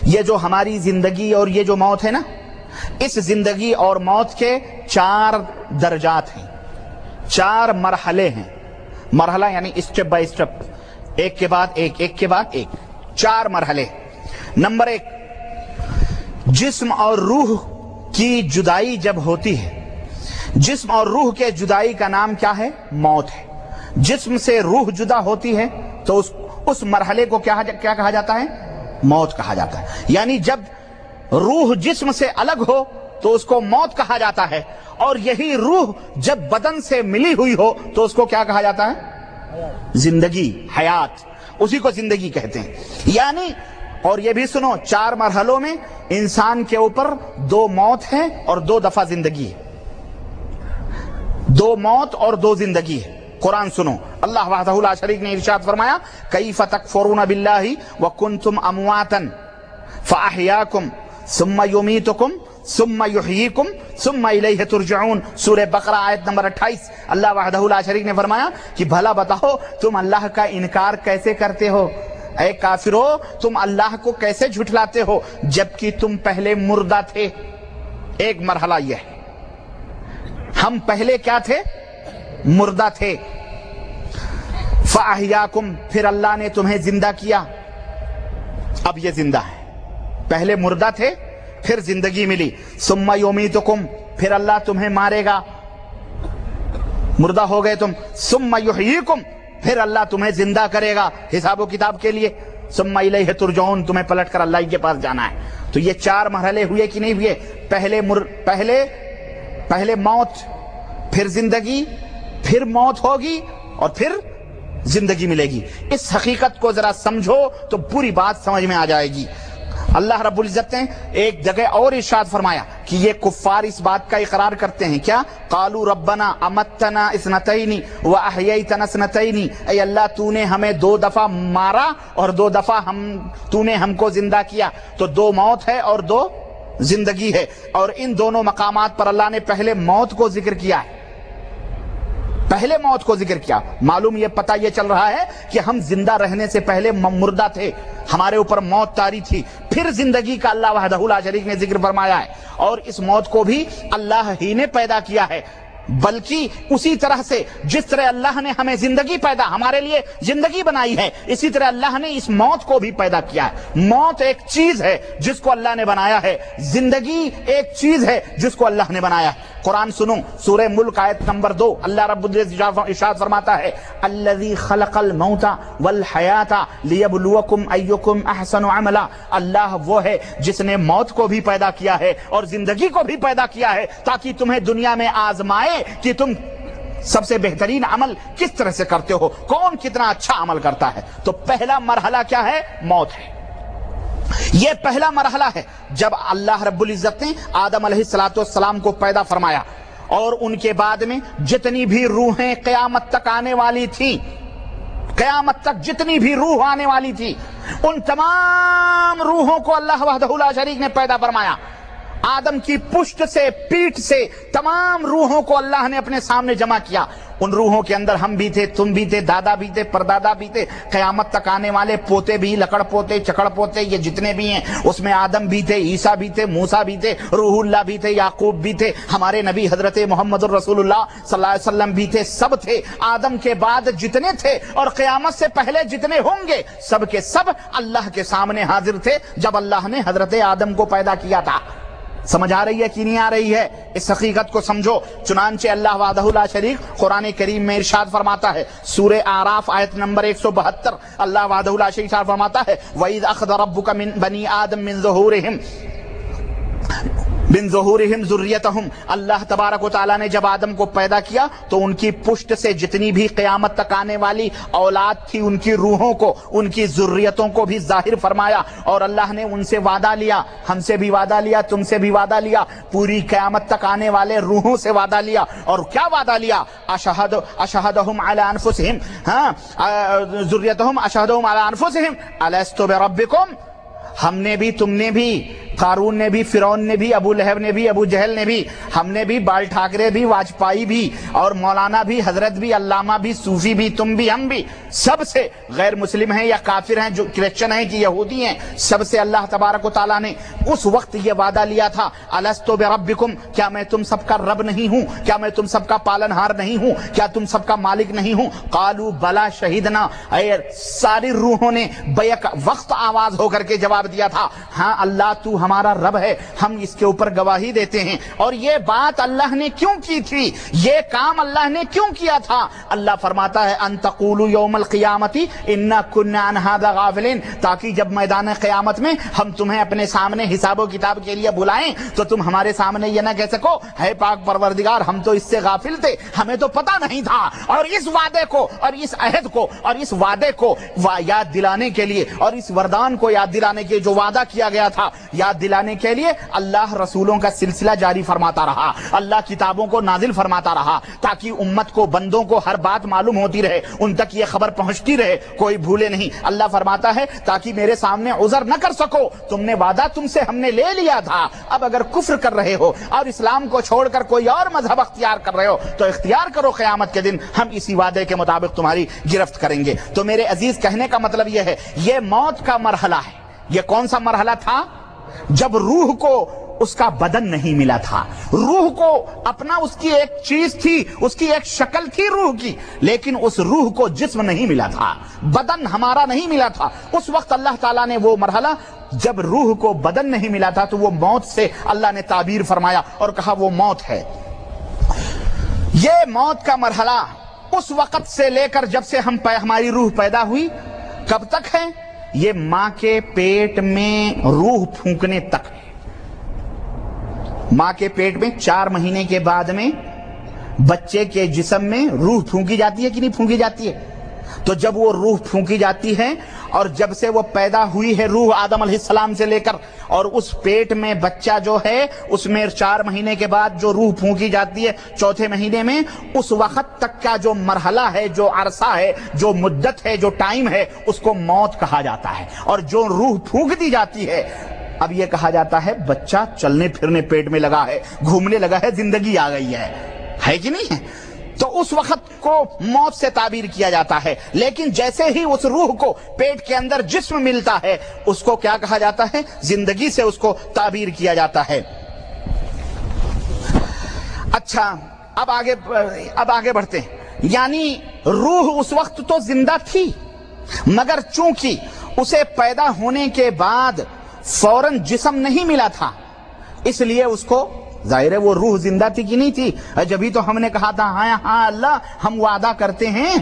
یہ جو ہماری زندگی اور یہ جو موت ہے نا، اس زندگی اور موت کے 4 درجات ہیں، 4 مرحلے ہیں۔ مرحلہ یعنی اسٹیپ بائی اسٹیپ، ایک کے بعد ایک، ایک کے بعد ایک، 4 مرحلے۔ نمبر 1، جسم اور روح کی جدائی جب ہوتی ہے، جسم اور روح کے جدائی کا نام کیا ہے؟ موت ہے۔ جسم سے روح جدا ہوتی ہے تو اس مرحلے کو کیا کہا جاتا ہے؟ موت کہا جاتا ہے۔ یعنی جب روح جسم سے الگ ہو تو اس کو موت کہا جاتا ہے، اور یہی روح جب بدن سے ملی ہوئی ہو تو اس کو کیا کہا جاتا ہے؟ زندگی، حیات، اسی کو زندگی کہتے ہیں۔ یعنی اور یہ بھی سنو، 4 مرحلوں میں انسان کے اوپر 2 موت ہے اور 2 دفعہ زندگی ہے، 2 موت اور 2 زندگی ہے۔ قرآن سنو، اللہ وحدہ لا شریک نے ارشاد فرمایا، کیف تکفرون باللہ وکنتم امواتا فاحیاکم ثم یمیتکم ثم یحییکم ثم الیہ ترجعون۔ سورہ بقرہ آیت نمبر 28۔ اللہ وحدہ لا شریک نے فرمایا کہ بھلا بتاؤ تم اللہ کا انکار کیسے کرتے ہو؟ اے کافرو، تم اللہ کو کیسے جھٹلاتے ہو جبکہ تم پہلے مردہ تھے؟ ایک مرحلہ یہ ہے، ہم پہلے کیا تھے؟ مردہ تھے۔ فَأَحْيَاكُمْ، پھر اللہ نے تمہیں زندہ کیا، اب یہ زندہ ہے۔ پہلے مردہ تھے، پھر زندگی ملی۔ ثُمَّ يُمِيتُكُمْ، پھر اللہ تمہیں مارے گا، مردہ ہو گئے تم۔ ثُمَّ يُحْيِيكُمْ، پھر اللہ تمہیں زندہ کرے گا حساب و کتاب کے لیے۔ ثُمَّ إِلَيْهِ تُرْجَعُونَ، تمہیں پلٹ کر اللہ کے پاس جانا ہے۔ تو یہ 4 مرحلے ہوئے کہ نہیں ہوئے؟ پہلے موت، پھر زندگی، پھر موت ہوگی اور پھر زندگی ملے گی۔ اس حقیقت کو ذرا سمجھو تو پوری بات سمجھ میں آ جائے گی۔ اللہ رب العزت نے ایک جگہ اور ارشاد فرمایا کہ یہ کفار اس بات کا اقرار کرتے ہیں، کیا؟ قالوا ربنا امتنا اثنتین واحییتنا اثنتین، اے اللہ تو نے ہمیں 2 دفعہ مارا اور 2 دفعہ تو نے ہم کو زندہ کیا۔ تو 2 موت ہے اور 2 زندگی ہے، اور ان دونوں مقامات پر اللہ نے پہلے موت کو ذکر کیا ہے، پہلے موت کو ذکر کیا۔ معلوم یہ پتہ یہ چل رہا ہے کہ ہم زندہ رہنے سے پہلے مردہ تھے، ہمارے اوپر موت طاری تھی، پھر زندگی کا اللہ وحدہ لا شریک نے ذکر فرمایا ہے۔ اور اس موت کو بھی اللہ ہی نے پیدا کیا ہے، بلکہ اسی طرح سے جس طرح اللہ نے ہمیں زندگی ہمارے لیے زندگی بنائی ہے، اسی طرح اللہ نے اس موت کو بھی پیدا کیا ہے۔ موت ایک چیز ہے جس کو اللہ نے بنایا ہے، زندگی ایک چیز ہے جس کو اللہ نے بنایا ہے۔ قرآن سنو، سورہ ملک آیت نمبر 2، اللہ رب العزت ارشاد فرماتا ہے، الذی خلق الموت والحیات لیبلوکم ایکم احسن عملا۔ اللہ وہ ہے جس نے موت کو بھی پیدا کیا ہے اور زندگی کو بھی پیدا کیا ہے تاکہ تمہیں دنیا میں آزمائے کہ تم سب سے بہترین عمل کس طرح سے کرتے ہو، کون کتنا اچھا عمل کرتا ہے۔ تو پہلا مرحلہ کیا ہے؟ موت ہے۔ یہ پہلا مرحلہ ہے جب اللہ رب العزت نے آدم علیہ السلام کو پیدا فرمایا، اور ان کے بعد میں جتنی بھی روحیں قیامت تک آنے والی تھی، قیامت تک جتنی بھی روح آنے والی تھی، ان تمام روحوں کو اللہ وحدہ لا شریک نے پیدا فرمایا۔ آدم کی پشت سے، پیٹھ سے تمام روحوں کو اللہ نے اپنے سامنے جمع کیا۔ ان روحوں کے اندر ہم بھی تھے، تم بھی تھے، دادا بھی تھے، پردادا بھی تھے، قیامت تک آنے والے پوتے بھی، لکڑ پوتے، چکڑ پوتے، یہ جتنے بھی ہیں اس میں آدم بھی تھے، عیسیٰ بھی تھے، موسیٰ بھی تھے، روح اللہ بھی تھے، یعقوب بھی تھے، ہمارے نبی حضرت محمد الرسول اللہ صلی اللہ علیہ وسلم بھی تھے، سب تھے۔ آدم کے بعد جتنے تھے اور قیامت سے پہلے جتنے ہوں گے، سب کے سب اللہ کے سامنے حاضر تھے جب اللہ نے حضرت آدم کو پیدا کیا تھا۔ سمجھ آ رہی ہے کہ نہیں آ رہی ہے؟ اس حقیقت کو سمجھو۔ چنانچہ اللہ وحدہ لا شریک قرآن کریم میں ارشاد فرماتا ہے، سورہ اعراف آیت نمبر 172، اللہ وحدہ لا شریک ارشاد فرماتا ہے، وَإِذْ أَخَذَ رَبُّكَ مِنْ بَنِي آدَمَ مِنْ ظُهُورِهِمْ ذُرِّيَّتَهُمْ۔ اللہ تبارک و تعالیٰ نے جب آدم کو پیدا کیا تو ان کی پشت سے جتنی بھی قیامت تک آنے والی اولاد تھی، ان کی روحوں کو، ان کی ذریتوں کو بھی ظاہر فرمایا، اور اللہ نے ان سے وعدہ لیا، ہم سے بھی وعدہ لیا، تم سے بھی وعدہ لیا، پوری قیامت تک آنے والے روحوں سے وعدہ لیا۔ اور کیا وعدہ لیا؟ اشہدہم علی انفسہم، ذریتہم اشہدہم علی انفسہم الستو بربکم، ہم نے بھی، تم نے بھی قارون نے بھی، فرعون نے بھی، ابو لہب نے بھی، ابو جہل نے بھی، ہم نے بھی، بال ٹھاکرے بھی، واجپائی بھی، اور مولانا بھی، حضرت بھی، علامہ بھی، صوفی بھی، تم بھی، ہم بھی، سب سے، غیر مسلم ہیں یا کافر ہیں، جو کرسچن ہیں کہ یہودی ہیں، سب سے اللہ تبارک و تعالیٰ نے اس وقت یہ وعدہ لیا تھا، الستو بربکم، کیا میں تم سب کا رب نہیں ہوں؟ کیا میں تم سب کا پالنہار نہیں ہوں؟ کیا تم سب کا مالک نہیں ہوں؟ قالوا بلا شہیدنا، ساری روحوں نے بیک وقت آواز ہو کر کے جواب دیا تھا، ہاں اللہ تو ہمارا رب ہے، ہم اس کے اوپر گواہی دیتے ہیں۔ اور یہ بات اللہ نے کیوں کی تھی؟ یہ کام اللہ نے کیوں کیا تھا؟ اللہ فرماتا ہے ان تقولوا یوم القیامت انا کنا عن ھذا غافلین، تاکہ جب میدان قیامت میں ہم تمہیں اپنے سامنے حساب و کتاب کے لیے بلائیں تو تم ہمارے سامنے یہ نہ کہہ سکو ہے پاک پروردگار ہم تو اس سے غافل تھے، ہمیں تو پتہ نہیں تھا۔ اور اس وعدے کو اور اس عہد کو اور اس وعدے کو یاد دلانے کے لیے اور اس وردان کو یاد دلانے کے جو وعدہ کیا گیا تھا یاد دلانے کے لیے اللہ رسولوں کا سلسلہ جاری فرماتا رہا، اللہ کتابوں کو نازل فرماتا رہا، تاکہ امت کو، بندوں کو ہر بات معلوم ہوتی رہے، ان تک یہ خبر پہنچتی رہے، کوئی بھولے نہیں۔ اللہ فرماتا ہے تاکہ میرے سامنے عذر نہ کر سکو، تم نے وعدہ تم سے ہم نے لے لیا تھا، اب اگر کفر کر رہے ہو اور اسلام کو چھوڑ کر کوئی اور مذہب اختیار کر رہے ہو تو اختیار کرو، قیامت کے دن ہم اسی وعدے کے مطابق تمہاری گرفت کریں گے۔ تو میرے عزیز کہنے کا مطلب یہ ہے، یہ موت کا مرحلہ ہے۔ یہ کون سا مرحلہ تھا؟ جب روح کو اس کا بدن نہیں ملا تھا، روح کو اپنا، اس کی ایک چیز تھی، اس کی ایک شکل تھی روح کی، لیکن اس روح کو جسم نہیں ملا تھا، بدن ہمارا نہیں ملا تھا۔ اس وقت اللہ تعالیٰ نے وہ مرحلہ جب روح کو بدن نہیں ملا تھا تو وہ موت سے اللہ نے تعبیر فرمایا اور کہا وہ موت ہے۔ یہ موت کا مرحلہ اس وقت سے لے کر جب سے ہماری روح پیدا ہوئی کب تک ہے؟ یہ ماں کے پیٹ میں روح پھونکنے تک ہے۔ ماں کے پیٹ میں 4 مہینے کے بعد میں بچے کے جسم میں روح پھونکی جاتی ہے کہ نہیں پھونکی جاتی ہے؟ تو جب وہ روح پھونکی جاتی ہے اور جب سے وہ پیدا ہوئی ہے روح آدم علیہ السلام سے لے کر، اور اس پیٹ میں بچہ جو ہے اس میں 4 مہینے کے بعد جو روح پھونکی جاتی ہے 4تھے مہینے میں، اس وقت تک کا جو مرحلہ ہے، جو عرصہ ہے، جو مدت ہے، جو ٹائم ہے، اس کو موت کہا جاتا ہے۔ اور جو روح پھونک دی جاتی ہے، اب یہ کہا جاتا ہے بچہ چلنے پھرنے پیٹ میں لگا ہے، گھومنے لگا ہے، زندگی آ گئی ہے کہ نہیں ہے؟ تو اس وقت کو موت سے تعبیر کیا جاتا ہے۔ لیکن جیسے ہی اس روح کو پیٹ کے اندر جسم ملتا ہے اس کو کیا کہا جاتا ہے؟ زندگی سے اس کو تعبیر کیا جاتا ہے۔ اچھا، اب آگے بڑھتے ہیں۔ یعنی روح اس وقت تو زندہ تھی، مگر چونکہ اسے پیدا ہونے کے بعد فوراً جسم نہیں ملا تھا، اس لیے اس کو، ظاہر ہے وہ روح زندہ تھی کہ نہیں تھی؟ جبھی تو ہم نے کہا تھا ہاں اللہ ہم وعدہ کرتے ہیں،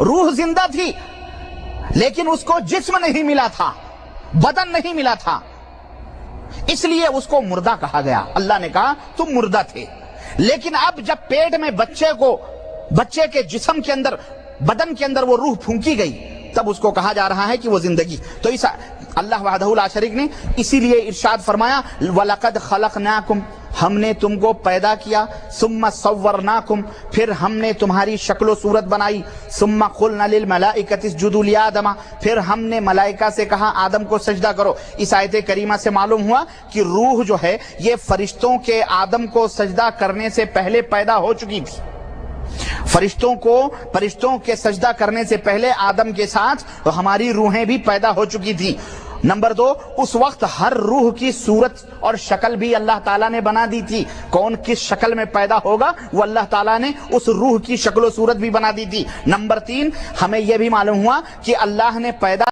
روح زندہ تھی لیکن اس کو جسم نہیں ملا تھا، بدن نہیں ملا تھا، اس لیے اس کو مردہ کہا گیا۔ اللہ نے کہا تم مردہ تھے، لیکن اب جب پیٹ میں بچے کے جسم کے اندر، بدن کے اندر وہ روح پھونکی گئی تب اس کو کہا جا رہا ہے کہ وہ زندگی۔ تو اس اللہ وحدہ لا شریک نے اسی لیے ارشاد فرمایا وَلَقَدْ خَلَقْنَاكُمْ، ہم نے تم کو پیدا کیا، ثُمَّ صَوَّرْنَاكُمْ، پھر ہم نے تمہاری شکل و صورت بنائی، ثُمَّ قُلْنَا لِلْمَلَائِكَةِ اسْجُدُوا لِآدَمَ، پھر ہم نے ملائکہ سے کہا آدم کو سجدہ کرو۔ اس آیت کریمہ سے معلوم ہوا کہ روح جو ہے یہ فرشتوں کے آدم کو سجدہ کرنے سے پہلے پیدا ہو چکی تھی۔ فرشتوں کے سجدہ کرنے سے پہلے آدم کے ساتھ تو ہماری روحیں بھی پیدا ہو چکی تھی۔ نمبر 2، اس وقت ہر روح کی صورت اور شکل بھی اللہ تعالیٰ نے بنا دی تھی، کون کس شکل میں پیدا ہوگا وہ اللہ تعالیٰ نے اس روح کی شکل و صورت بھی بنا دی تھی۔ نمبر 3، ہمیں یہ بھی معلوم ہوا کہ اللہ نے پیدا